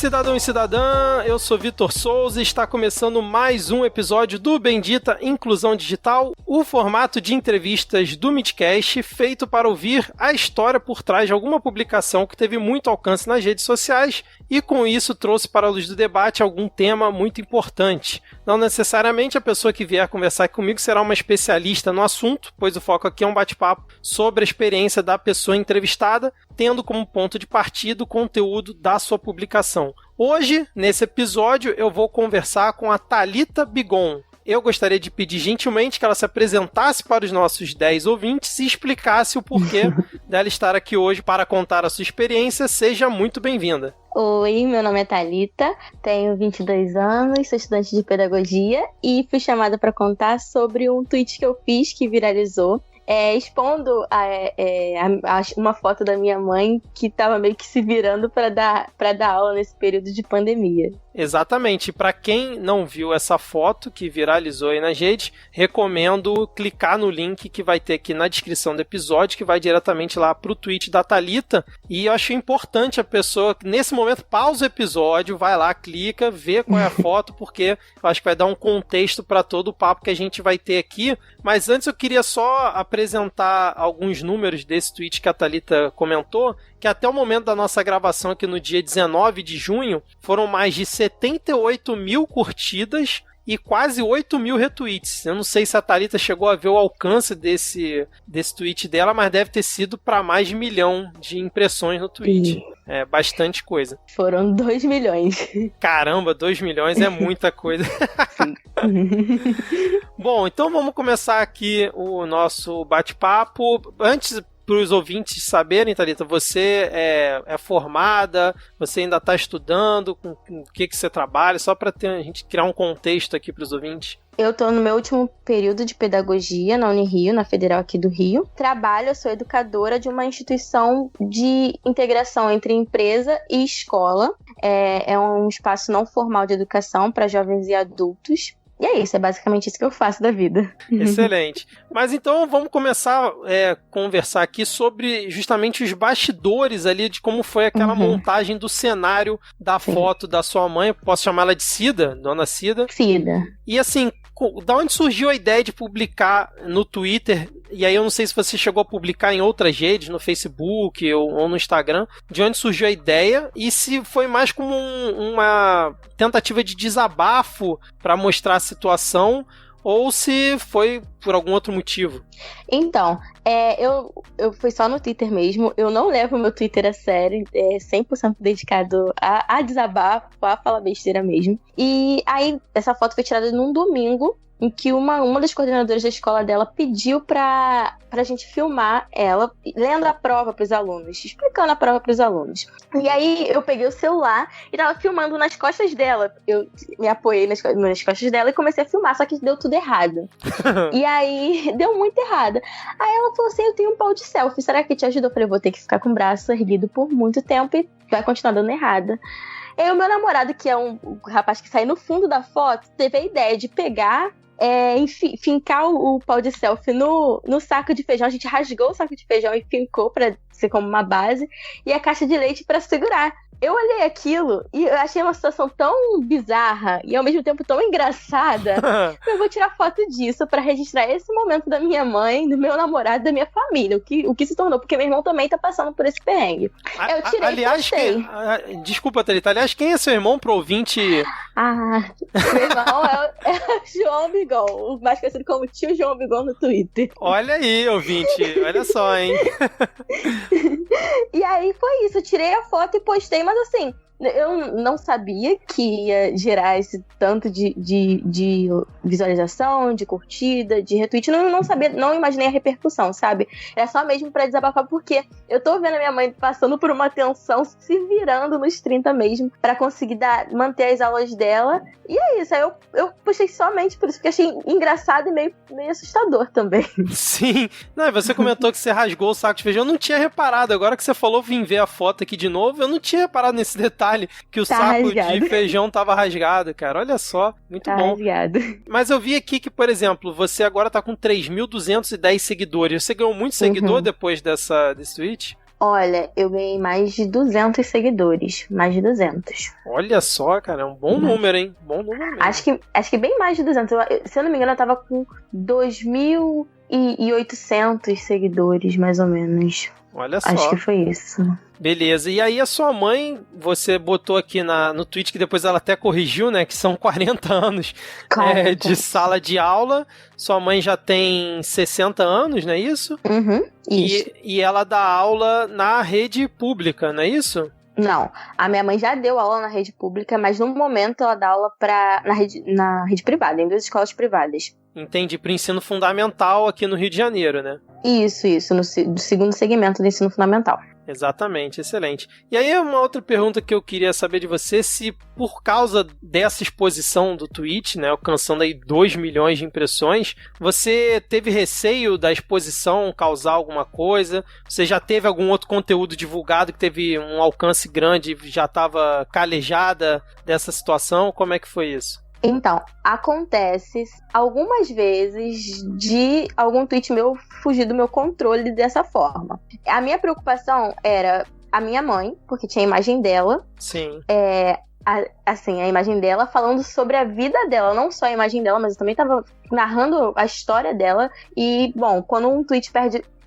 cidadão e cidadã, eu sou Vitor Souza e está começando mais um episódio do Bendita Inclusão Digital, o formato de entrevistas do Midcast feito para ouvir a história por trás de alguma publicação que teve muito alcance nas redes sociais e com isso trouxe para a luz do debate algum tema muito importante. Não necessariamente a pessoa que vier conversar comigo será uma especialista no assunto, pois o foco aqui é um bate-papo sobre a experiência da pessoa entrevistada, tendo como ponto de partida o conteúdo da sua publicação. Hoje, nesse episódio, eu vou conversar com a Thalita Bigon. Eu gostaria de pedir gentilmente que ela se apresentasse para os nossos 10 ouvintes e explicasse o porquê dela estar aqui hoje para contar a sua experiência. Seja muito bem-vinda. Oi, meu nome é Thalita, tenho 22 anos, sou estudante de pedagogia e fui chamada para contar sobre um tweet que eu fiz que viralizou. Expondo uma foto da minha mãe que estava meio que se virando para dar aula nesse período de pandemia. Exatamente. Para quem não viu essa foto que viralizou aí nas redes, recomendo clicar no link que vai ter aqui na descrição do episódio, que vai diretamente lá para o tweet da Thalita. E eu acho importante a pessoa, nesse momento, pausa o episódio, vai lá, clica, vê qual é a foto, porque eu acho que vai dar um contexto para todo o papo que a gente vai ter aqui. Mas antes eu queria só apresentar alguns números desse tweet que a Thalita comentou, que até o momento da nossa gravação aqui no dia 19 de junho, foram mais de 78 mil curtidas e quase 8 mil retweets. Eu não sei se a Thalita chegou a ver o alcance desse tweet dela, mas deve ter sido para mais de 1 milhão de impressões no tweet. Sim. É bastante coisa. Foram 2 milhões. Caramba, 2 milhões é muita coisa. Bom, então vamos começar aqui o nosso bate-papo. Antes, para os ouvintes saberem, Thalita, você é formada, você ainda está estudando, com o que você trabalha, só para a gente criar um contexto aqui para os ouvintes. Eu estou no meu último período de pedagogia na Unirio, na Federal aqui do Rio. Eu sou educadora de uma instituição de integração entre empresa e escola. É um espaço não formal de educação para jovens e adultos. E é isso, é basicamente isso que eu faço da vida. Excelente. Mas então vamos começar a conversar aqui sobre justamente os bastidores ali de como foi aquela montagem do cenário da foto da sua mãe. Posso chamar ela de Cida? Dona Cida? Cida. E assim, da onde surgiu a ideia de publicar no Twitter? E aí eu não sei se você chegou a publicar em outras redes, no Facebook ou no Instagram. De onde surgiu a ideia e se foi mais como uma tentativa de desabafo para mostrar a situação ou se foi por algum outro motivo? Então, eu fui só no Twitter mesmo. Eu não levo o meu Twitter a sério. É 100% dedicado a desabafo, a falar besteira mesmo. E aí, essa foto foi tirada num domingo, em que uma das coordenadoras da escola dela pediu pra gente filmar ela lendo a prova pros alunos, explicando a prova pros alunos. E aí eu peguei o celular e tava filmando nas costas dela. Eu me apoiei nas costas dela e comecei a filmar, só que deu tudo errado. E aí deu muito errado. Aí ela falou assim, eu tenho um pau de selfie, será que te ajuda? Eu falei, vou ter que ficar com o braço erguido por muito tempo e vai continuar dando errado. E aí o meu namorado, que é um rapaz que sai no fundo da foto, teve a ideia de pegar fincar o pau de selfie no saco de feijão. A gente rasgou o saco de feijão e fincou pra ser como uma base, e a caixa de leite pra segurar. Eu olhei aquilo e eu achei uma situação tão bizarra e ao mesmo tempo tão engraçada. Eu vou tirar foto disso pra registrar esse momento da minha mãe, do meu namorado, da minha família, o que se tornou, porque meu irmão também tá passando por esse perrengue. Eu tirei e postei. Desculpa, Thalita, aliás, quem é seu irmão pro ouvinte? Meu irmão é João Bigon, o mais conhecido como tio João Bigon no Twitter. Olha aí, ouvinte, olha só, hein? E aí foi isso, eu tirei a foto e postei, mas assim, eu não sabia que ia gerar esse tanto de visualização, de curtida, de retweet. Não sabia, não imaginei a repercussão, sabe? Era só mesmo pra desabafar, porque eu tô vendo a minha mãe passando por uma tensão, se virando nos 30 mesmo, pra conseguir manter as aulas dela. E é isso, aí eu postei somente por isso, porque achei engraçado e meio assustador também. Sim. Não, você comentou que você rasgou o saco de feijão. Eu não tinha reparado. Agora que você falou, vim ver a foto aqui de novo, eu não tinha reparado nesse detalhe, que o saco rasgado de feijão tava rasgado, cara. Olha só, muito bom. Rasgado. Mas eu vi aqui que, por exemplo, você agora tá com 3.210 seguidores. Você ganhou muito seguidor depois desse tweet? Olha, eu ganhei mais de 200 seguidores. Mais de 200. Olha só, cara, é um bom número, hein? Bom número mesmo. Acho que bem mais de 200. Se eu não me engano, eu tava com 2.800 seguidores, mais ou menos. Olha só. Acho que foi isso. Beleza. E aí a sua mãe, você botou aqui no tweet, que depois ela até corrigiu, né? Que são 40 anos 40. De sala de aula. Sua mãe já tem 60 anos, não é isso? Uhum, isso. E ela dá aula na rede pública, não é isso? Não, a minha mãe já deu aula na rede pública, mas no momento ela dá aula na rede privada, em 2 escolas privadas. Entendi, para o ensino fundamental aqui no Rio de Janeiro, né? Isso, no segundo segmento do ensino fundamental. Exatamente, excelente. E aí uma outra pergunta que eu queria saber de você, se por causa dessa exposição do tweet, né, alcançando aí 2 milhões de impressões, você teve receio da exposição causar alguma coisa? Você já teve algum outro conteúdo divulgado que teve um alcance grande e já estava calejada dessa situação? Como é que foi isso? Então, acontece algumas vezes de algum tweet meu fugir do meu controle dessa forma. A minha preocupação era a minha mãe, porque tinha a imagem dela. Sim. A imagem dela falando sobre a vida dela, não só a imagem dela, mas eu também tava narrando a história dela. E, bom, quando um tweet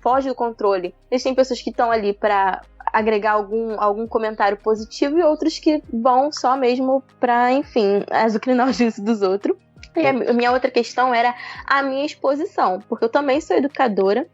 foge do controle, existem pessoas que estão ali pra agregar algum comentário positivo e outros que vão só mesmo pra, enfim, azucrinar o juízo dos outros. E a minha outra questão era a minha exposição, porque eu também sou educadora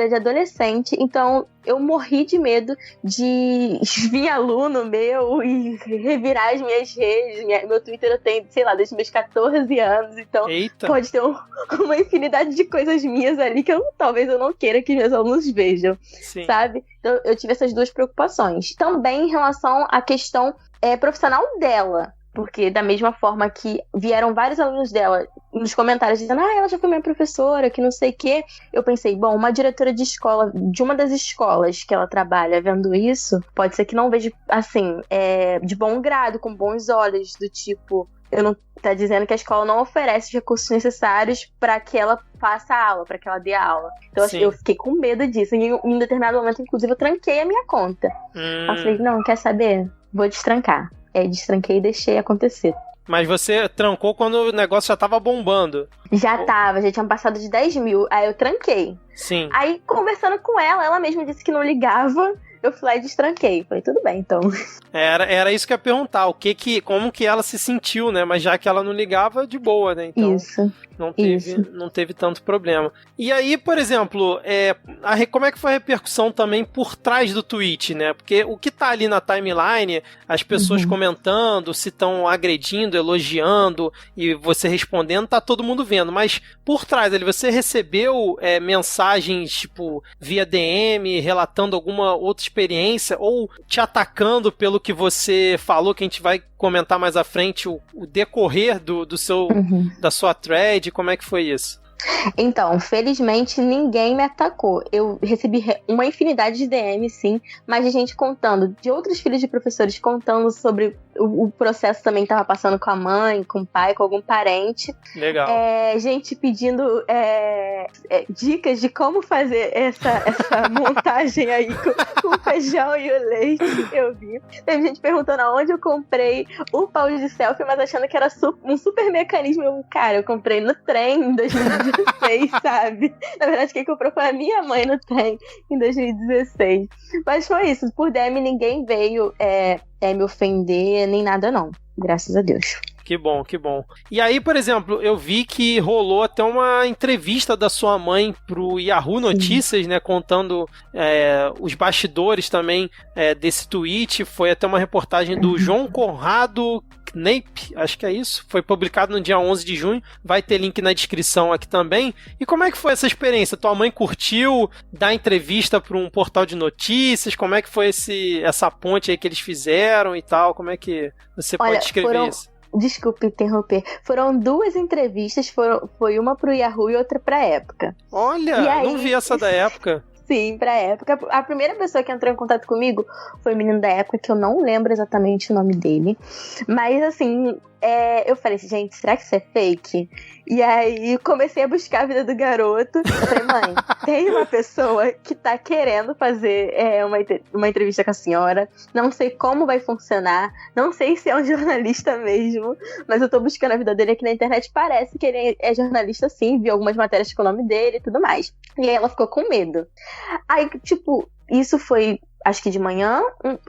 de adolescente, então eu morri de medo de vir aluno meu e revirar as minhas redes. Meu Twitter eu tenho, sei lá, desde meus 14 anos, então Eita. Pode ter uma infinidade de coisas minhas ali que talvez eu não queira que meus alunos vejam, Sim. sabe? Então eu tive essas 2 preocupações. Também em relação à questão profissional dela. Porque da mesma forma que vieram vários alunos dela nos comentários dizendo ela já foi minha professora, que não sei o quê. Eu pensei, bom, uma diretora de escola, de uma das escolas que ela trabalha, vendo isso, pode ser que não veja, assim, de bom grado, com bons olhos, do tipo, eu não tá dizendo que a escola não oferece os recursos necessários para que ela faça a aula, para que ela dê a aula. Então eu fiquei com medo disso. E em um determinado momento, inclusive, eu tranquei a minha conta. Eu falei, não, quer saber? Vou destrancar. Destranquei e deixei acontecer. Mas você trancou quando o negócio já tava bombando. Já tinham passado de 10 mil, aí eu tranquei. Sim. Aí, conversando com ela mesma disse que não ligava, eu fui lá e destranquei. Falei, tudo bem, então. Era isso que eu ia perguntar, como que ela se sentiu, né? Mas já que ela não ligava, de boa, né? Então, isso. Não teve tanto problema. E aí, por exemplo, como é que foi a repercussão também por trás do tweet, né? Porque o que tá ali na timeline, as pessoas comentando, se estão agredindo, elogiando e você respondendo, tá todo mundo vendo. Mas por trás ali, você recebeu mensagens, tipo, via DM, relatando alguma outra experiência ou te atacando pelo que você falou, que a gente vai comentar mais à frente o decorrer da sua thread, como é que foi isso? Então, felizmente ninguém me atacou. Eu recebi uma infinidade de DM, sim, mas de gente contando, de outros filhos de professores contando sobre o processo também que estava passando com a mãe, com o pai, com algum parente. Legal. Gente pedindo dicas de como fazer essa montagem aí com o feijão e o leite, eu vi. Teve gente perguntando aonde eu comprei o pau de selfie, mas achando que era um super mecanismo. Eu comprei no trem em 2016, sabe? Na verdade, quem comprou foi a minha mãe no trem em 2016. Mas foi isso. Por DM, ninguém veio me ofender, nem nada, não. Graças a Deus. Que bom, que bom. E aí, por exemplo, eu vi que rolou até uma entrevista da sua mãe pro Yahoo Notícias, né, contando os bastidores também desse tweet. Foi até uma reportagem do João Conrado Knape, acho que é isso. Foi publicado no dia 11 de junho. Vai ter link na descrição aqui também. E como é que foi essa experiência? Tua mãe curtiu dar entrevista para um portal de notícias? Como é que foi essa ponte aí que eles fizeram e tal? Como é que você pode descrever isso? Desculpe interromper. Foram 2 entrevistas, foi uma pro Yahoo e outra pra Época. Olha, não vi essa da Época. Sim, pra Época. A primeira pessoa que entrou em contato comigo foi o menino da Época, que eu não lembro exatamente o nome dele. Mas, assim, eu falei assim, gente, será que isso é fake? E aí comecei a buscar a vida do garoto. Eu falei, mãe, tem uma pessoa que tá querendo fazer uma entrevista com a senhora. Não sei como vai funcionar. Não sei se é um jornalista mesmo. Mas eu tô buscando a vida dele aqui na internet. Parece que ele é jornalista sim. Vi algumas matérias com o nome dele e tudo mais. E aí ela ficou com medo. Aí, tipo, isso foi... acho que de manhã,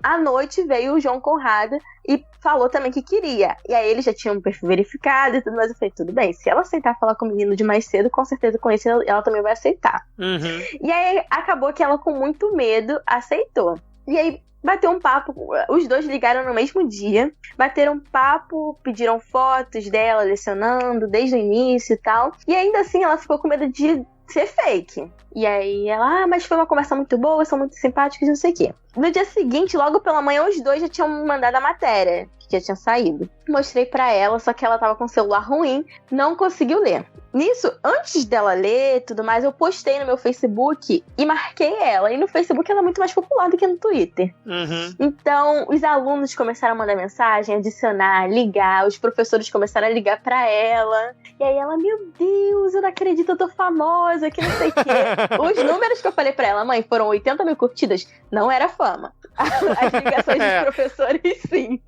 à noite veio o João Conrado e falou também que queria. E aí eles já tinham um perfil verificado e tudo mais. Eu falei, tudo bem, se ela aceitar falar com o menino de mais cedo, com certeza com esse ela também vai aceitar. Uhum. E aí acabou que ela, com muito medo, aceitou. E aí bateu um papo, os dois ligaram no mesmo dia, bateram um papo, pediram fotos dela lecionando desde o início e tal. E ainda assim ela ficou com medo de ser fake. E aí ela, mas foi uma conversa muito boa, são muito simpáticos, não sei o quê. No dia seguinte, logo pela manhã, os dois já tinham mandado a matéria, que já tinha saído. Mostrei pra ela, só que ela tava com o celular ruim, não conseguiu ler. Nisso, antes dela ler e tudo mais, eu postei no meu Facebook e marquei ela. E no Facebook ela é muito mais popular do que no Twitter. Uhum. Então, os alunos começaram a mandar mensagem, adicionar, ligar. Os professores começaram a ligar pra ela. E aí ela, meu Deus, eu não acredito, eu tô famosa, que não sei o quê. Os números que eu falei pra ela, mãe, foram 80 mil curtidas. Não era fama. As ligações dos professores, sim.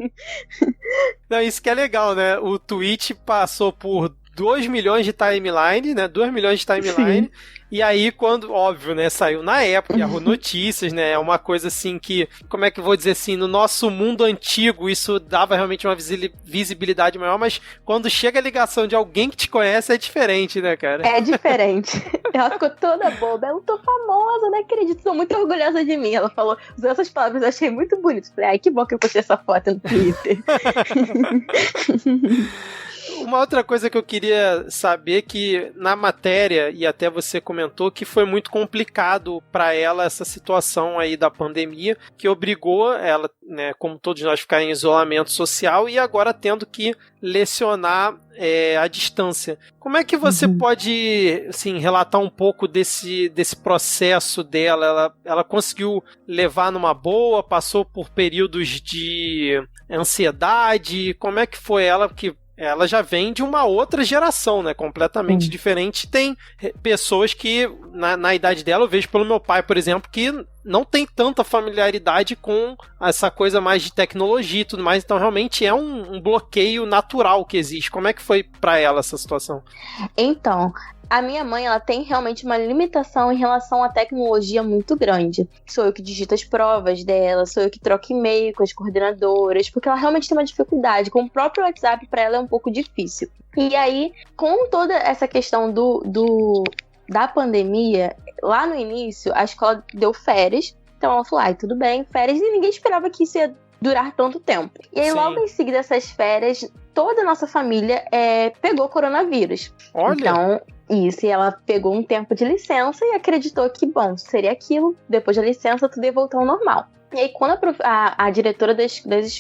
Não, isso que é legal, né? O tweet passou por 2 milhões de timeline, né? 2 milhões de timeline. Sim. E aí, quando, óbvio, né, saiu na época, Yahoo Notícias, né? É uma coisa assim que, como é que eu vou dizer assim, no nosso mundo antigo, isso dava realmente uma visibilidade maior, mas quando chega a ligação de alguém que te conhece, é diferente, né, cara? É diferente. Ela ficou toda boba. Eu tô famosa, não acredito, tô muito orgulhosa de mim. Ela falou, usou essas palavras, eu achei muito bonito. Falei, ai, que bom que eu postei essa foto no Twitter. Uma outra coisa que eu queria saber, que na matéria, e até você comentou, que foi muito complicado para ela essa situação aí da pandemia, que obrigou ela, né, como todos nós, ficar em isolamento social e agora tendo que lecionar à distância. Como é que você pode, assim, relatar um pouco desse processo dela? Ela conseguiu levar numa boa, passou por períodos de ansiedade? Como é que foi ela que ela já vem de uma outra geração, né? Completamente diferente. Tem pessoas que, na idade dela, eu vejo pelo meu pai, por exemplo, que não tem tanta familiaridade com essa coisa mais de tecnologia e tudo mais. Então, realmente, é um bloqueio natural que existe. Como é que foi pra ela essa situação? Então, a minha mãe, ela tem realmente uma limitação em relação à tecnologia muito grande. Sou eu que digito as provas dela, sou eu que troco e-mail com as coordenadoras, porque ela realmente tem uma dificuldade. Com o próprio WhatsApp, para ela é um pouco difícil. E aí, com toda essa questão da pandemia, lá no início, a escola deu férias. Então ela falou, tudo bem, férias, e ninguém esperava que isso ia durar tanto tempo. E aí, Sim. Logo em seguida dessas férias, toda a nossa família pegou coronavírus. Olha! Então, isso, e ela pegou um tempo de licença e acreditou que, bom, seria aquilo, depois da licença tudo ia voltar ao normal. E aí, quando a diretora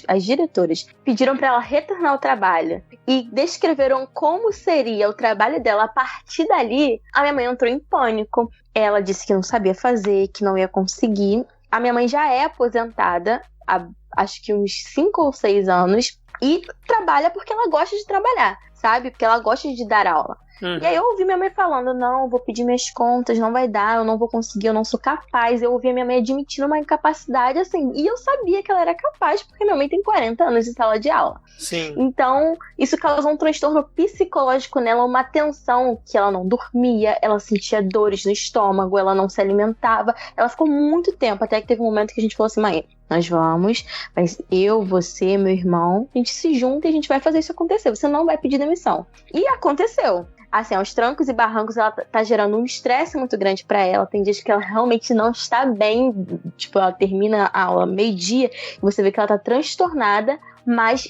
as diretoras pediram para ela retornar ao trabalho e descreveram como seria o trabalho dela a partir dali, a minha mãe entrou em pânico. Ela disse que não sabia fazer, que não ia conseguir. A minha mãe já é aposentada há, acho que uns 5 ou 6 anos e trabalha porque ela gosta de trabalhar, sabe? Porque ela gosta de dar aula. E aí eu ouvi minha mãe falando, não, vou pedir minhas contas, não vai dar, eu não vou conseguir, eu não sou capaz. Eu ouvi a minha mãe admitindo uma incapacidade, assim, e eu sabia que ela era capaz, porque minha mãe tem 40 anos de sala de aula. Sim. Então, isso causou um transtorno psicológico nela, uma tensão que ela não dormia, ela sentia dores no estômago, ela não se alimentava. Ela ficou muito tempo, até que teve um momento que a gente falou assim, mãe, nós vamos, mas eu, você, meu irmão, a gente se junta e a gente vai fazer isso acontecer. Você não vai pedir demissão. E aconteceu. Assim, aos trancos e barrancos, ela tá gerando um estresse muito grande pra ela. Tem dias que ela realmente não está bem. Tipo, ela termina a aula meio-dia e você vê que ela tá transtornada, mas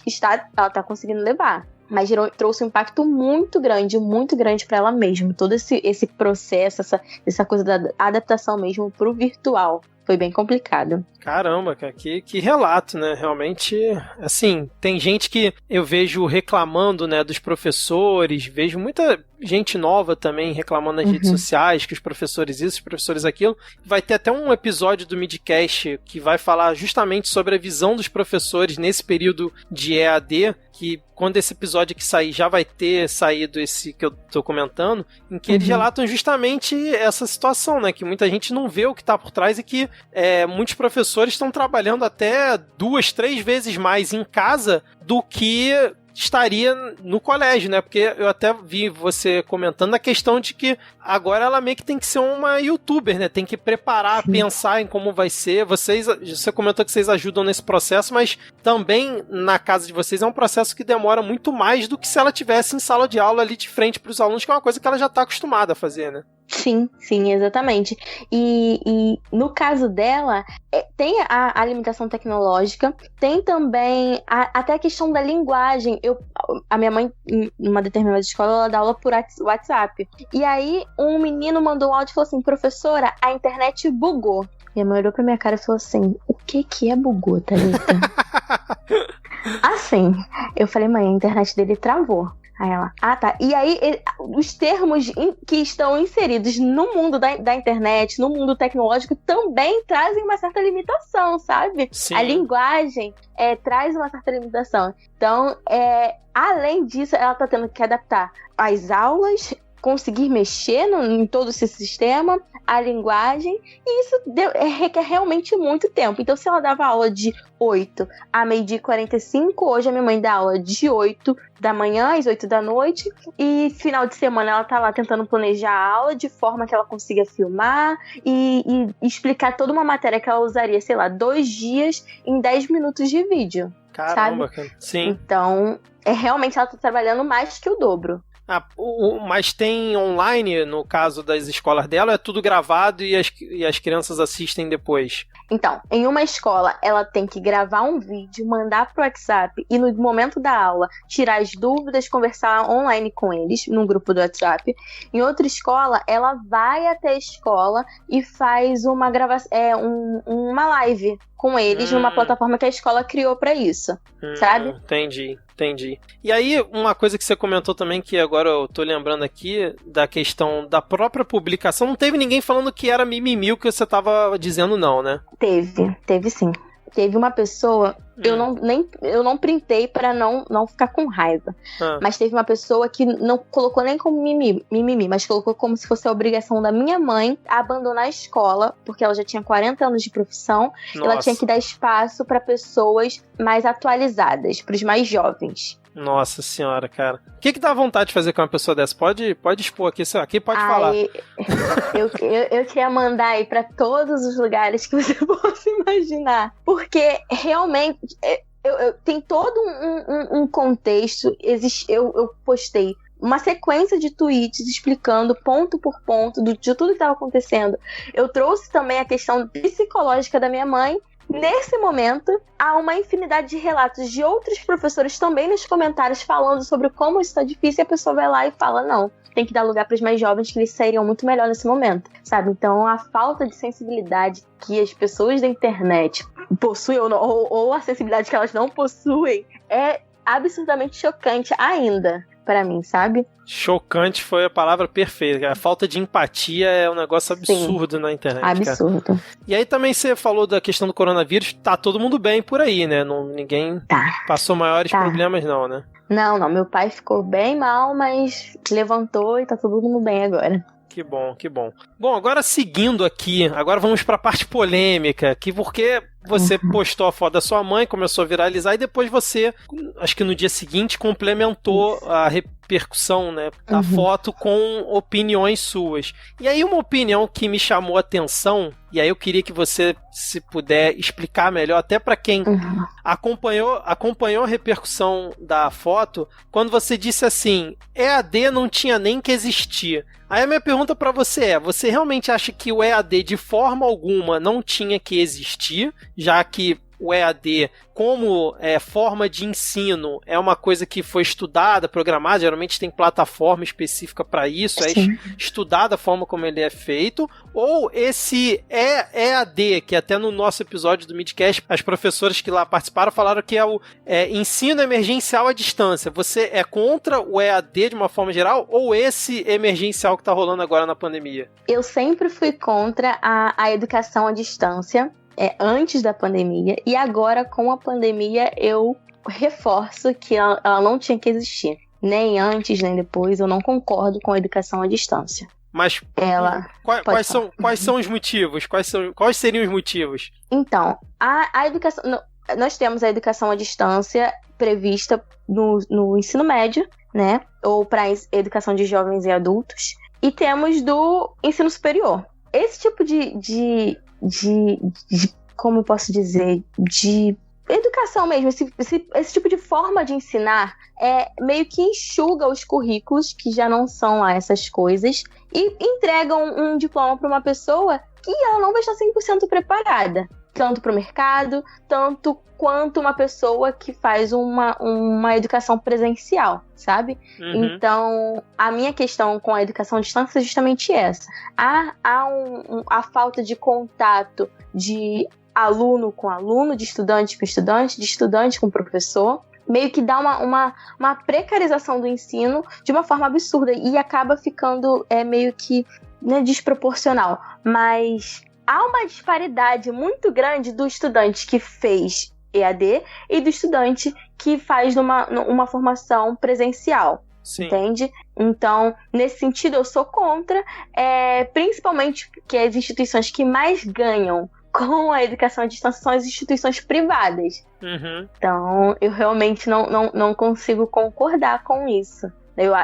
ela tá conseguindo levar. Mas trouxe um impacto muito grande pra ela mesma. Todo esse processo, essa coisa da adaptação mesmo pro virtual. Foi bem complicado. Caramba, cara, que relato, né? Realmente, assim, tem gente que eu vejo reclamando, né, dos professores, vejo muita gente nova também reclamando nas redes sociais, que os professores isso, os professores aquilo. Vai ter até um episódio do Midcast que vai falar justamente sobre a visão dos professores nesse período de EAD, que quando esse episódio aqui sair, já vai ter saído esse que eu tô comentando, em que eles relatam justamente essa situação, né? Que muita gente não vê o que tá por trás e que muitos professores estão trabalhando até 2, 3 vezes mais em casa do que estaria no colégio, né? Porque eu até vi você comentando a questão de que agora ela meio que tem que ser uma youtuber, né? Tem que preparar, pensar em como vai ser. Você comentou que vocês ajudam nesse processo, mas também na casa de vocês é um processo que demora muito mais do que se ela tivesse em sala de aula ali de frente para os alunos, que é uma coisa que ela já está acostumada a fazer, né? Sim, exatamente. E no caso dela, tem a limitação tecnológica, tem também até a questão da linguagem. A minha mãe, em uma determinada escola, ela dá aula por WhatsApp. E aí, um menino mandou um áudio e falou assim: professora, a internet bugou. Minha mãe olhou pra minha cara e falou assim: o que é bugou, Thalita? Assim, eu falei: mãe, a internet dele travou. Aí ela, tá. E aí, os termos que estão inseridos no mundo da internet, no mundo tecnológico, também trazem uma certa limitação, sabe? Sim. A linguagem traz uma certa limitação. Então, além disso, ela tá tendo que adaptar as aulas, conseguir mexer em todo esse sistema, a linguagem, e isso requer realmente muito tempo. Então, se ela dava aula de 8 a 12h45, hoje a minha mãe dá aula de 8 da manhã às 8 da noite, e final de semana ela tá lá tentando planejar a aula de forma que ela consiga filmar e explicar toda uma matéria que ela usaria, sei lá, 2 dias em 10 minutos de vídeo. Caramba, sabe? Cara. Sim. Então, realmente ela tá trabalhando mais que o dobro. Mas tem online, no caso das escolas dela, é tudo gravado e as crianças assistem depois? Então, em uma escola, ela tem que gravar um vídeo, mandar pro WhatsApp e no momento da aula tirar as dúvidas, conversar online com eles, num grupo do WhatsApp. Em outra escola, ela vai até a escola e faz uma gravação, uma live com eles numa plataforma que a escola criou para isso, sabe? Entendi. E aí, uma coisa que você comentou também, que agora eu tô lembrando aqui, da questão da própria publicação, não teve ninguém falando que era mimimi o que você tava dizendo não, né? Teve sim. Teve uma pessoa, eu não printei pra não ficar com raiva, mas teve uma pessoa que não colocou nem como mimimi, mas colocou como se fosse a obrigação da minha mãe abandonar a escola, porque ela já tinha 40 anos de profissão. Nossa. Ela tinha que dar espaço pra pessoas mais atualizadas, pros mais jovens. Nossa senhora, cara. O que dá vontade de fazer com uma pessoa dessa? Pode expor aqui, sei lá, quem pode falar? Eu queria mandar aí pra todos os lugares que você possa imaginar. Porque realmente tem todo um contexto. Eu postei uma sequência de tweets explicando ponto por ponto de tudo que estava acontecendo. Eu trouxe também a questão psicológica da minha mãe. Nesse momento, há uma infinidade de relatos de outros professores também nos comentários falando sobre como isso está difícil, e a pessoa vai lá e fala, não, tem que dar lugar para os mais jovens, que eles sairiam muito melhor nesse momento, sabe? Então, a falta de sensibilidade que as pessoas da internet possuem ou a sensibilidade que elas não possuem é absurdamente chocante ainda para mim, sabe? Chocante foi a palavra perfeita. A falta de empatia é um negócio absurdo. Sim, na internet. Absurdo. Cara. E aí também você falou da questão do coronavírus. Tá todo mundo bem por aí, né? Ninguém passou maiores problemas não, né? Não. Meu pai ficou bem mal, mas levantou e tá todo mundo bem agora. Que bom. Bom, agora seguindo aqui, agora vamos pra parte polêmica, que porque você postou a foto da sua mãe, começou a viralizar, e depois você, acho que no dia seguinte, complementou a repercussão, né, da foto com opiniões suas. E aí uma opinião que me chamou a atenção, e aí eu queria que você, se puder, explicar melhor, até para quem acompanhou a repercussão da foto, quando você disse assim, EAD não tinha nem que existir. Aí a minha pergunta para você você realmente acha que o EAD de forma alguma não tinha que existir, já que o EAD como forma de ensino é uma coisa que foi estudada, programada, geralmente tem plataforma específica para isso, Sim. É estudada a forma como ele é feito, ou esse EAD, que até no nosso episódio do Midcast, as professoras que lá participaram falaram que é o ensino emergencial à distância. Você é contra o EAD de uma forma geral, ou esse emergencial que está rolando agora na pandemia? Eu sempre fui contra a educação à distância, antes da pandemia, e agora com a pandemia eu reforço que ela não tinha que existir. Nem antes, nem depois. Eu não concordo com a educação à distância. Mas quais são os motivos? Quais seriam os motivos? Então, a educação... Nós temos a educação à distância prevista no ensino médio, né? Ou para educação de jovens e adultos. E temos do ensino superior. Esse tipo de como eu posso dizer? De educação mesmo. Esse tipo de forma de ensinar meio que enxuga os currículos, que já não são lá essas coisas, e entregam um diploma para uma pessoa que ela não vai estar 100% preparada. Tanto para o mercado, tanto quanto uma pessoa que faz uma educação presencial, sabe? Uhum. Então, a minha questão com a educação à distância é justamente essa. Há a falta de contato de aluno com aluno, de estudante com estudante, de estudante com professor, meio que dá uma precarização do ensino de uma forma absurda e acaba ficando meio que desproporcional. Mas há uma disparidade muito grande do estudante que fez EAD e do estudante que faz uma formação presencial. Sim. Entende? Então, nesse sentido, eu sou contra, principalmente porque as instituições que mais ganham com a educação à distância são as instituições privadas. Uhum. Então, eu realmente não consigo concordar com isso.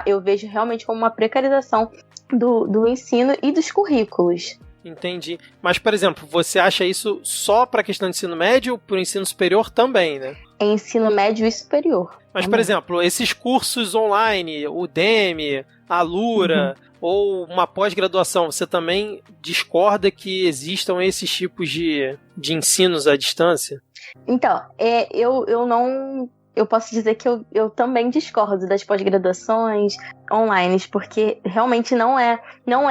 Eu vejo realmente como uma precarização do ensino e dos currículos. Entendi. Mas, por exemplo, você acha isso só para a questão de ensino médio ou para o ensino superior também, né? É ensino médio e superior. Mas, por exemplo, esses cursos online, o Udemy, a Alura, ou uma pós-graduação, você também discorda que existam esses tipos de ensinos à distância? Então, eu posso dizer que eu também discordo das pós-graduações online, porque realmente não é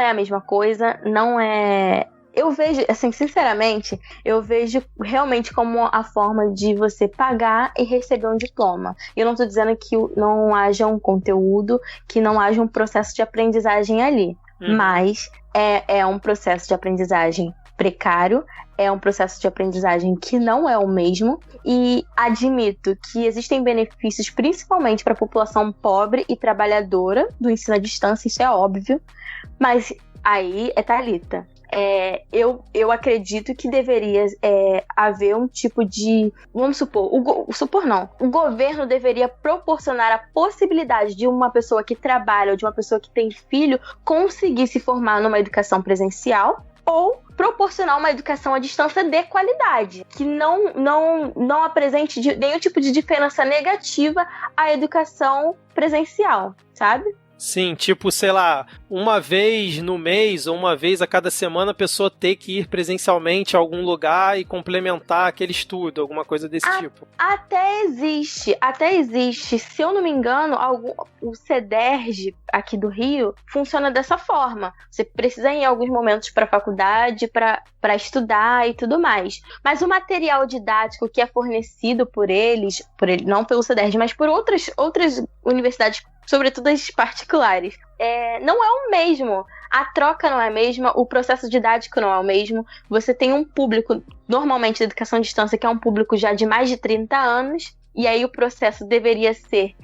a mesma coisa, não é... Eu vejo, assim, sinceramente, eu vejo realmente como a forma de você pagar e receber um diploma. Eu não estou dizendo que não haja um conteúdo, que não haja um processo de aprendizagem ali, mas é um processo de aprendizagem precário, é um processo de aprendizagem que não é o mesmo, e admito que existem benefícios principalmente para a população pobre e trabalhadora do ensino à distância, isso é óbvio, mas aí Thalita. Eu acredito que deveria haver um tipo de... Vamos supor, o governo deveria proporcionar a possibilidade de uma pessoa que trabalha ou de uma pessoa que tem filho conseguir se formar numa educação presencial ou proporcionar uma educação à distância de qualidade, que não apresente nenhum tipo de diferença negativa à educação presencial, sabe? Sim, tipo, sei lá, uma vez no mês ou uma vez a cada semana a pessoa ter que ir presencialmente a algum lugar e complementar aquele estudo, alguma coisa desse tipo. Até existe. Se eu não me engano, o CEDERJ aqui do Rio funciona dessa forma. Você precisa ir em alguns momentos para a faculdade, para estudar e tudo mais. Mas o material didático que é fornecido por eles, não pelo CEDERJ, mas por outras universidades, sobretudo as particulares, não é o mesmo. A troca não é a mesma, o processo didático não é o mesmo. Você tem um público, normalmente de educação à distância, que é um público já de mais de 30 anos, e aí o processo deveria ser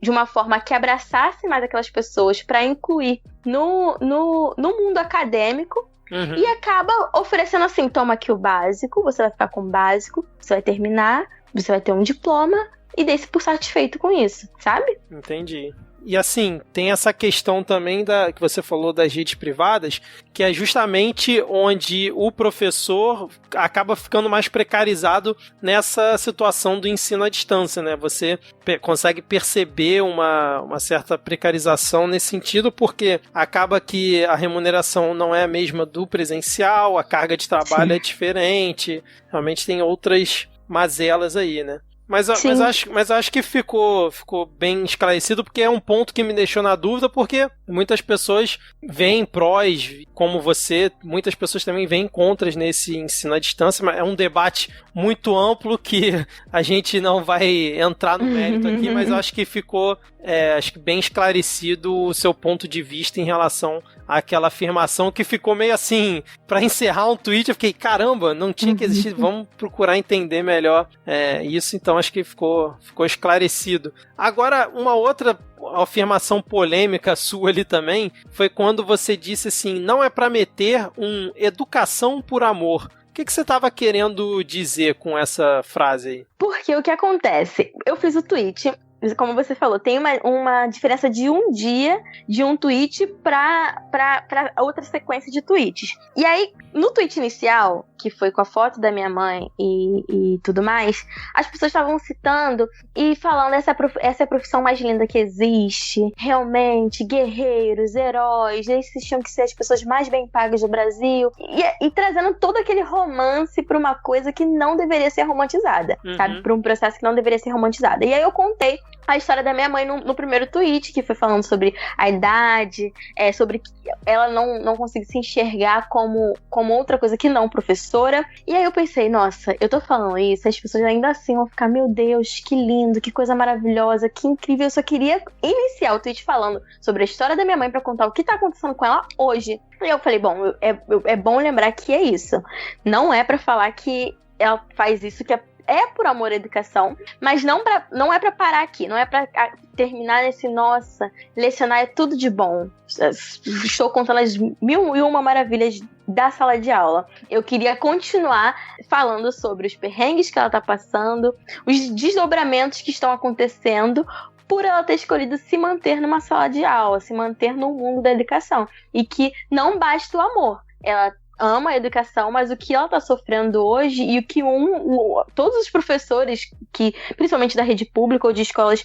de uma forma que abraçasse mais aquelas pessoas para incluir no mundo acadêmico. Uhum. E acaba oferecendo assim, toma aqui o básico, você vai ficar com o básico, você vai terminar, você vai ter um diploma, e dê-se por satisfeito com isso, sabe? Entendi. E assim, tem essa questão também que você falou das redes privadas, que é justamente onde o professor acaba ficando mais precarizado nessa situação do ensino à distância, né? Você consegue perceber uma certa precarização nesse sentido, porque acaba que a remuneração não é a mesma do presencial, a carga de trabalho é diferente, realmente tem outras mazelas aí, né? Mas acho que ficou bem esclarecido, porque é um ponto que me deixou na dúvida, porque Muitas pessoas veem prós, como você, muitas pessoas também veem contras nesse ensino à distância, mas é um debate muito amplo que a gente não vai entrar no mérito aqui, mas eu acho que ficou acho que bem esclarecido o seu ponto de vista em relação àquela afirmação que ficou meio assim, para encerrar um tweet, eu fiquei, caramba, não tinha que existir, vamos procurar entender melhor isso, então acho que ficou esclarecido. Agora, uma outra afirmação polêmica sua ali também foi quando você disse assim, não é para meter um educação por amor. O que você estava querendo dizer com essa frase aí? Porque o que acontece? Eu fiz o tweet, como você falou, tem uma diferença de um dia de um tweet pra outra sequência de tweets. E aí, no tweet inicial, que foi com a foto da minha mãe e tudo mais, as pessoas estavam citando e falando essa é a profissão mais linda que existe, realmente, guerreiros, heróis, esses tinham que ser as pessoas mais bem pagas do Brasil, e trazendo todo aquele romance pra uma coisa que não deveria ser romantizada, sabe? Pra um processo que não deveria ser romantizado. E aí eu contei a história da minha mãe no primeiro tweet, que foi falando sobre a idade, sobre que ela não conseguir se enxergar como outra coisa que não professora. E aí eu pensei, nossa, eu tô falando isso, as pessoas ainda assim vão ficar, meu Deus, que lindo, que coisa maravilhosa, que incrível. Eu só queria iniciar o tweet falando sobre a história da minha mãe pra contar o que tá acontecendo com ela hoje. E eu falei, bom, é bom lembrar que é isso. Não é pra falar que ela faz isso, que é por amor à educação, mas não é pra parar aqui, não é pra terminar nesse, nossa, lecionar é tudo de bom. Estou contando as 1001 maravilhas da sala de aula. Eu queria continuar falando sobre os perrengues que ela tá passando, os desdobramentos que estão acontecendo por ela ter escolhido se manter numa sala de aula, se manter no mundo da educação. E que não basta o amor. Ela ama a educação, mas o que ela tá sofrendo hoje e o que todos os professores, que principalmente da rede pública ou de escolas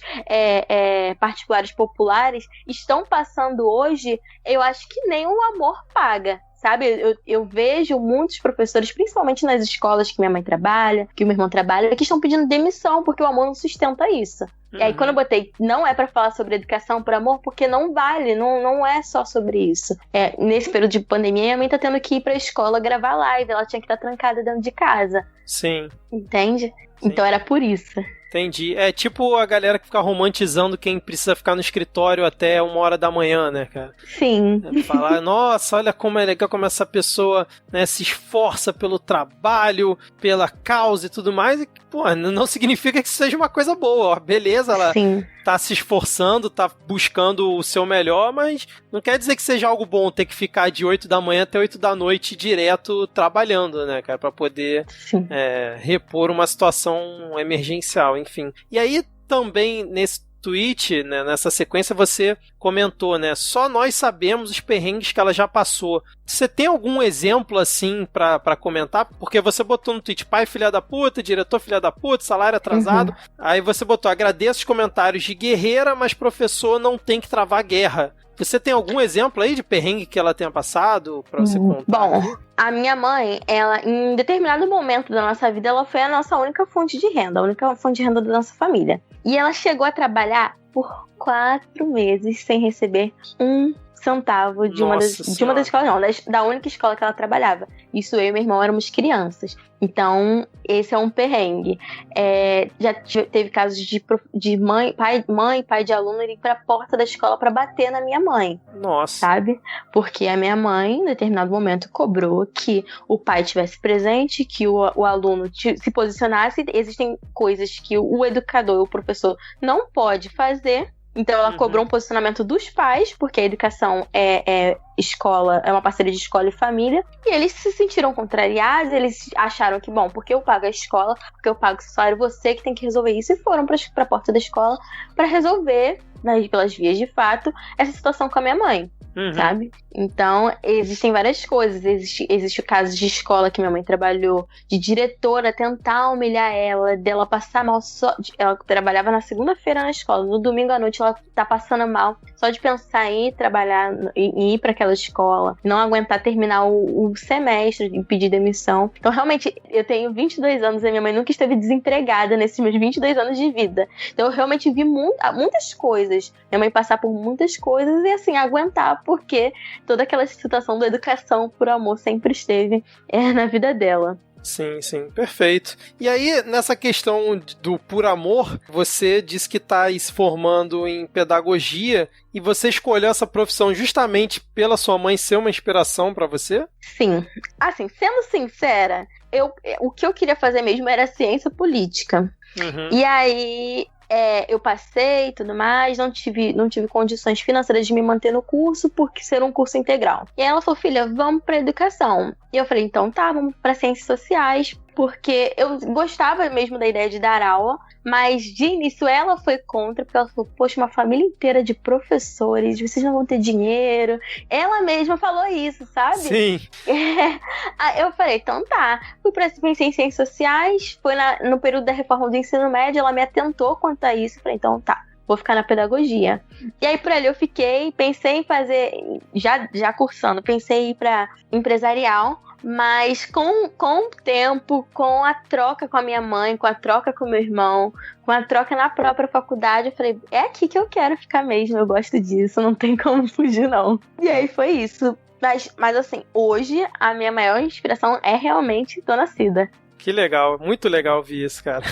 particulares populares, estão passando hoje, eu acho que nem o amor paga. Sabe, eu vejo muitos professores, principalmente nas escolas que minha mãe trabalha, que o meu irmão trabalha, que estão pedindo demissão, porque o amor não sustenta isso. E aí quando eu botei, não é pra falar sobre educação por amor, porque não vale, não é só sobre isso. Nesse período de pandemia, minha mãe tá tendo que ir pra escola gravar live, ela tinha que estar trancada dentro de casa. Sim. Entende? Sim. Então era por isso. Entendi. É tipo a galera que fica romantizando quem precisa ficar no escritório até 1h da manhã, né, cara? Sim. Falar, nossa, olha como é legal como essa pessoa, né, se esforça pelo trabalho, pela causa e tudo mais. E, pô, não significa que isso seja uma coisa boa. Ó, beleza, ela tá se esforçando, tá buscando o seu melhor, mas não quer dizer que seja algo bom ter que ficar de 8 da manhã até 8 da noite direto trabalhando, né, cara? Pra poder repor uma situação emergencial, enfim. E aí, também, nesse tweet, né, nessa sequência, você comentou, né, só nós sabemos os perrengues que ela já passou. Você tem algum exemplo, assim, pra comentar? Porque você botou no tweet, pai filha da puta, diretor filha da puta, salário atrasado. Aí você botou, agradeço os comentários de guerreira, mas professor não tem que travar guerra. Você tem algum exemplo aí de perrengue que ela tenha passado pra você contar? Bom, a minha mãe, ela, em determinado momento da nossa vida, ela foi a nossa única fonte de renda, a única fonte de renda da nossa família. E ela chegou a trabalhar por 4 meses sem receber um centavo de uma das escolas, não, da única escola que ela trabalhava. Isso eu e meu irmão éramos crianças. Então, esse é um perrengue. Já teve casos de pai de aluno ir pra porta da escola pra bater na minha mãe. Nossa. Sabe? Porque a minha mãe, em determinado momento, cobrou que o pai estivesse presente, que o aluno se posicionasse. Existem coisas que o educador, o professor, não pode fazer. Então ela cobrou um posicionamento dos pais, porque a educação é uma parceria de escola e família, e eles se sentiram contrariados, eles acharam que, bom, porque eu pago a escola, porque eu pago o salário, você que tem que resolver isso, e foram pra porta da escola para resolver, pelas vias de fato, essa situação com a minha mãe. sabe? Então, existem várias coisas. Existe o caso de escola que minha mãe trabalhou, de diretora tentar humilhar ela, dela passar mal só. Ela trabalhava na segunda-feira na escola, no domingo à noite ela tá passando mal só de pensar em ir trabalhar, em ir pra aquela escola, não aguentar terminar o semestre e pedir demissão. Então, realmente, eu tenho 22 anos e minha mãe nunca esteve desempregada nesses meus 22 anos de vida. Então, eu realmente vi muitas coisas. Minha mãe passar por muitas coisas e, assim, aguentar, porque toda aquela situação da educação por amor sempre esteve na vida dela. Sim, sim, perfeito. E aí, nessa questão do por amor, você disse que está se formando em pedagogia e você escolheu essa profissão justamente pela sua mãe ser uma inspiração para você? Sim. Assim, sendo sincera, o que eu queria fazer mesmo era ciência política. E aí, eu passei e tudo mais, não tive condições financeiras de me manter no curso, porque ser um curso integral. E aí ela falou, filha, vamos pra educação. E eu falei, então tá, vamos pra ciências sociais, porque eu gostava mesmo da ideia de dar aula, mas de início ela foi contra, porque ela falou, poxa, uma família inteira de professores, vocês não vão ter dinheiro. Ela mesma falou isso, sabe? Sim. Aí eu falei, então tá. Pensei em ciências sociais, foi no período da reforma do ensino médio, ela me atentou quanto a isso, falei, então tá. Vou ficar na pedagogia. E aí por ali eu fiquei, pensei em fazer, já cursando, pensei em ir pra empresarial, mas com o tempo, com a troca com a minha mãe, com a troca com o meu irmão, com a troca na própria faculdade, eu falei, é aqui que eu quero ficar mesmo, eu gosto disso, não tem como fugir não. E aí foi isso. Mas assim, hoje a minha maior inspiração é realmente Dona Cida. Que legal, muito legal ouvir isso, cara.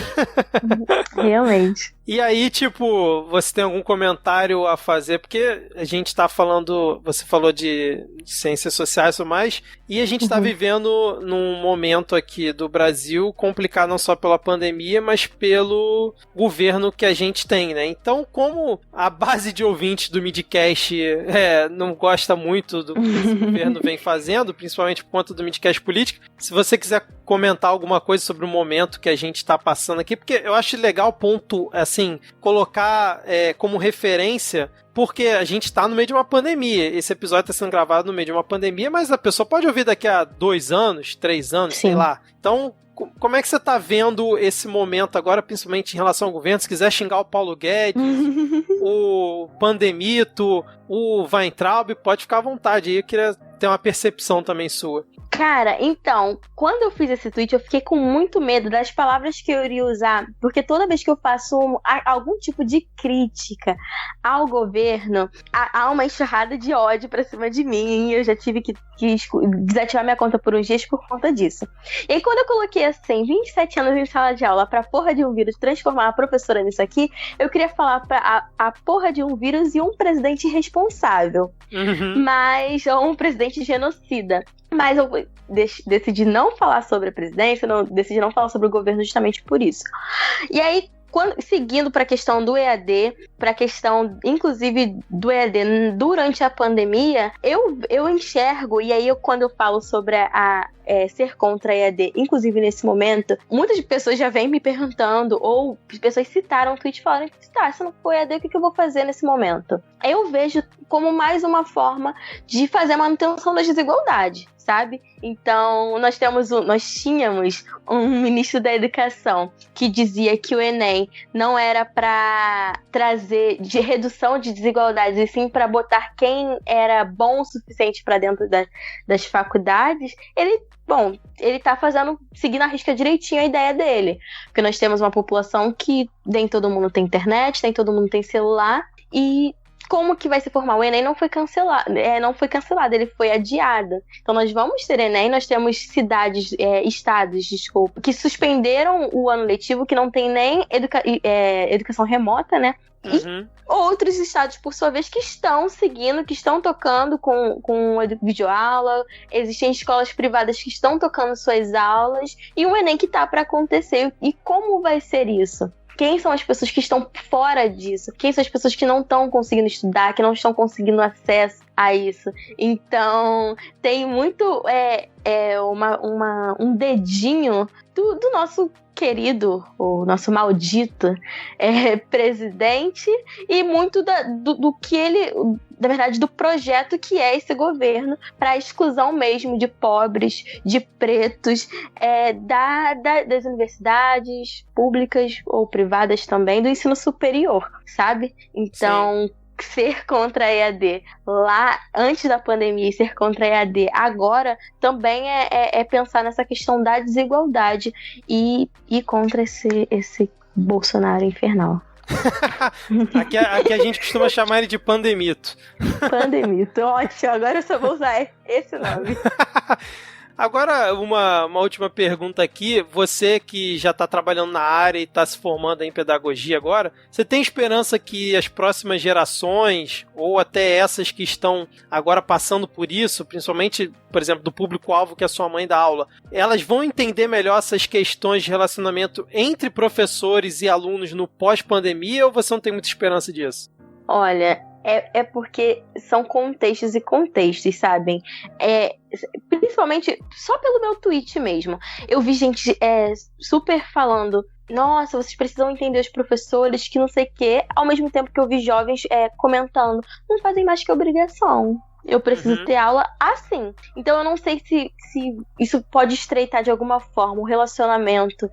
Realmente. E aí, tipo, você tem algum comentário a fazer? Porque a gente tá falando, você falou de ciências sociais e tudo mais, e a gente tá vivendo num momento aqui do Brasil complicado não só pela pandemia, mas pelo governo que a gente tem, né? Então, como a base de ouvintes do Midcast não gosta muito do que esse governo vem fazendo, principalmente por conta do Midcast Política, se você quiser comentar alguma coisa sobre o momento que a gente tá passando aqui, porque eu acho legal o ponto, assim, colocar como referência, porque a gente tá no meio de uma pandemia. Esse episódio tá sendo gravado no meio de uma pandemia, mas a pessoa pode ouvir daqui a 2 anos, 3 anos, sei lá. Então, como é que você tá vendo esse momento agora, principalmente em relação ao governo? Se quiser xingar o Paulo Guedes, o Pandemito, o Weintraub, pode ficar à vontade. Eu queria ter uma percepção também sua. Cara, então, quando eu fiz esse tweet, eu fiquei com muito medo das palavras que eu iria usar, porque toda vez que eu faço algum tipo de crítica ao governo, há uma enxurrada de ódio pra cima de mim, e eu já tive que desativar minha conta por uns dias por conta disso. E aí, quando eu coloquei assim, 27 anos em sala de aula pra porra de um vírus transformar a professora nisso aqui, eu queria falar pra a porra de um vírus e um presidente irresponsável. Mas, ou um presidente genocida. Mas eu decidi não falar sobre a presidência, decidi não falar sobre o governo justamente por isso. E aí, seguindo para a questão do EAD, para a questão, inclusive, do EAD durante a pandemia, eu enxergo, e aí quando eu falo sobre ser contra a EAD, inclusive nesse momento, muitas pessoas já vêm me perguntando, ou pessoas citaram o tweet e falaram, se não for EAD, o que eu vou fazer nesse momento? Eu vejo como mais uma forma de fazer a manutenção das desigualdades, sabe? Então, nós tínhamos um ministro da Educação que dizia que o Enem não era para trazer de redução de desigualdades, e sim para botar quem era bom o suficiente para dentro das faculdades. Ele tá seguindo a risca direitinho a ideia dele. Porque nós temos uma população que nem todo mundo tem internet, nem todo mundo tem celular, e como que vai se formar? O Enem não foi cancelado, ele foi adiado. Então nós vamos ter Enem, nós temos estados, que suspenderam o ano letivo, que não tem nem educação remota, né? E outros estados, por sua vez, que estão seguindo, que estão tocando com videoaula. Existem escolas privadas que estão tocando suas aulas, e um Enem que tá para acontecer. E como vai ser isso? Quem são as pessoas que estão fora disso? Quem são as pessoas que não estão conseguindo estudar, que não estão conseguindo acesso a isso? Então, tem muito um dedinho do nosso querido, o nosso maldito presidente, e muito do que ele, na verdade, do projeto que é esse governo, para a exclusão mesmo de pobres, de pretos, das universidades públicas ou privadas também, do ensino superior, sabe? Então, sim, ser contra a EAD lá antes da pandemia e ser contra a EAD agora também é pensar nessa questão da desigualdade e contra esse Bolsonaro infernal. Aqui a gente costuma chamar ele de pandemito. Pandemito, ótimo. Agora eu só vou usar esse nome. Agora, uma última pergunta aqui. Você que já está trabalhando na área e está se formando em pedagogia agora, você tem esperança que as próximas gerações, ou até essas que estão agora passando por isso, principalmente, por exemplo, do público-alvo que é a sua mãe dá aula, elas vão entender melhor essas questões de relacionamento entre professores e alunos no pós-pandemia, ou você não tem muita esperança disso? Olha, é porque são contextos e contextos, sabem? Principalmente só pelo meu tweet mesmo. Eu vi gente super falando: nossa, vocês precisam entender os professores, que não sei o quê. Ao mesmo tempo que eu vi jovens comentando: não fazem mais que obrigação. Eu preciso ter aula assim. Então eu não sei se isso pode estreitar de alguma forma o relacionamento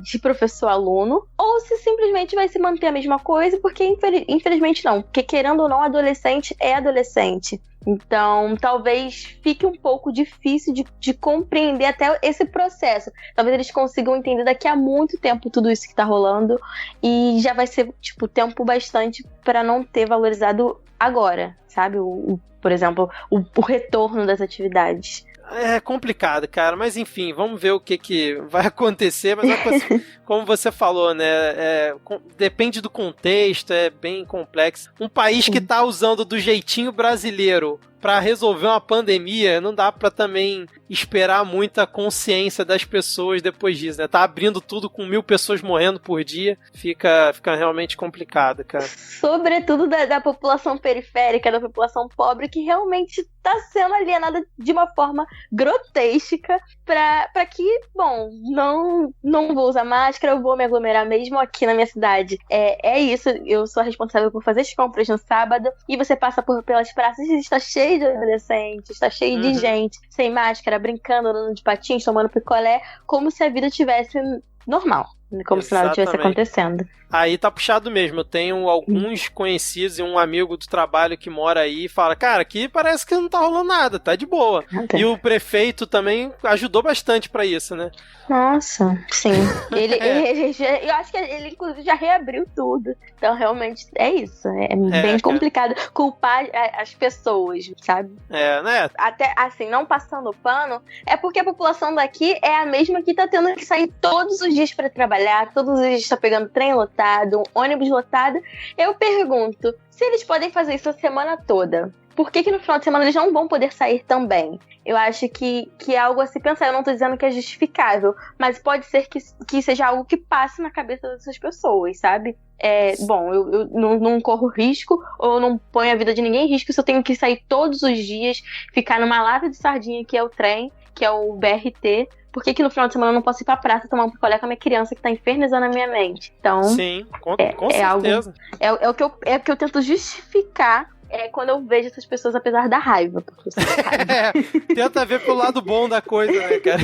de professor-aluno, ou se simplesmente vai se manter a mesma coisa, porque infelizmente não. Porque querendo ou não, adolescente é adolescente. Então, talvez fique um pouco difícil de compreender até esse processo. Talvez eles consigam entender daqui a muito tempo tudo isso que tá rolando, e já vai ser, tempo bastante para não ter valorizado agora, sabe? Por exemplo, o retorno das atividades. É complicado, cara, mas enfim, vamos ver o que vai acontecer, mas como você falou, né, depende do contexto, é bem complexo. Um país que tá usando do jeitinho brasileiro para resolver uma pandemia, não dá para também esperar muita consciência das pessoas depois disso, né? Tá abrindo tudo com 1.000 pessoas morrendo por dia, fica realmente complicado, cara. Sobretudo da população periférica, da população pobre, que realmente tá sendo alienada de uma forma grotesca para que, bom, não vou usar máscara, eu vou me aglomerar mesmo aqui na minha cidade. É isso, eu sou a responsável por fazer as compras no sábado, e você passa pelas praças e está cheio de adolescentes, está cheio de gente sem máscara, brincando, andando de patins, tomando picolé, como se a vida tivesse normal, como se nada estivesse acontecendo. Aí tá puxado mesmo. Eu tenho alguns conhecidos e um amigo do trabalho que mora aí e fala: cara, aqui parece que não tá rolando nada, tá de boa. E o prefeito também ajudou bastante pra isso, né? Nossa, sim. Eu acho que ele inclusive já reabriu tudo. Então realmente é isso. É bem complicado culpar as pessoas, sabe? Né? Até assim, não passando pano, é porque a população daqui é a mesma que tá tendo que sair todos os dias pra trabalhar, todos os dias tá pegando trem lotado, ônibus lotado. Eu pergunto, se eles podem fazer isso a semana toda, por que no final de semana eles não vão poder sair também? Eu acho que é algo a se pensar. Eu não tô dizendo que é justificável, mas pode ser que seja algo que passe na cabeça dessas pessoas, sabe? Bom, eu não corro risco, ou não ponho a vida de ninguém em risco se eu tenho que sair todos os dias, ficar numa lata de sardinha que é o trem, que é o BRT. Por que no final de semana eu não posso ir pra praça tomar um picolé com a minha criança que tá infernizando a minha mente? Então, sim, com certeza. É o que eu tento justificar quando eu vejo essas pessoas, apesar da raiva. Porque tenta ver pelo lado bom da coisa, né, cara?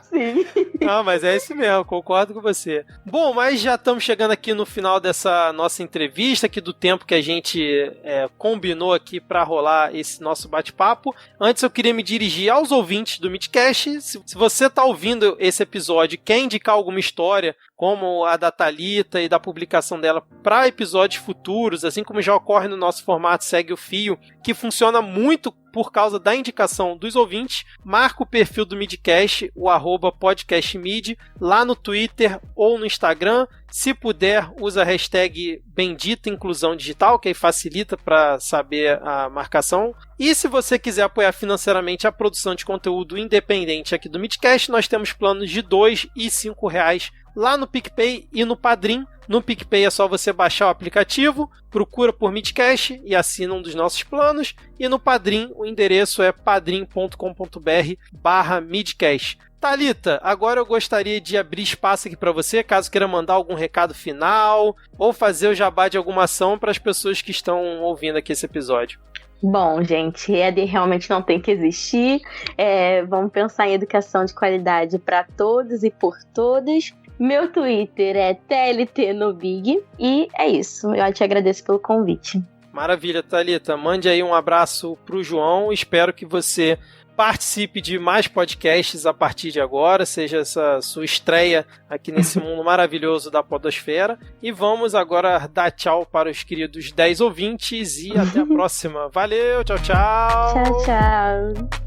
Sim. Não, mas é isso mesmo, concordo com você. Bom, mas já estamos chegando aqui no final dessa nossa entrevista, aqui do tempo que a gente combinou aqui para rolar esse nosso bate-papo. Antes eu queria me dirigir aos ouvintes do Midcast. Se você está ouvindo esse episódio e quer indicar alguma história, como a da Thalita e da publicação dela para episódios futuros, assim como já ocorre no nosso formato Segue o Fio, que funciona muito por causa da indicação dos ouvintes, marca o perfil do Midcast, o @podcastmid, lá no Twitter ou no Instagram. Se puder, usa a hashtag Bendita Inclusão Digital, que aí facilita para saber a marcação. E se você quiser apoiar financeiramente a produção de conteúdo independente aqui do Midcast, nós temos planos de R$2 e R$5 lá no PicPay e no Padrim. No PicPay é só você baixar o aplicativo, procura por Midcast e assina um dos nossos planos. E no Padrim o endereço é padrim.com.br/Midcast. Thalita, agora eu gostaria de abrir espaço aqui para você, caso queira mandar algum recado final ou fazer o jabá de alguma ação para as pessoas que estão ouvindo aqui esse episódio. Bom, gente, EAD realmente não tem que existir. Vamos pensar em educação de qualidade para todos e por todas. Meu Twitter é TLTNoBig e é isso. Eu te agradeço pelo convite. Maravilha, Thalita. Mande aí um abraço pro João. Espero que você participe de mais podcasts a partir de agora, seja essa sua estreia aqui nesse mundo maravilhoso da podosfera. E vamos agora dar tchau para os queridos 10 ouvintes e até a próxima. Valeu, tchau, tchau! Tchau, tchau!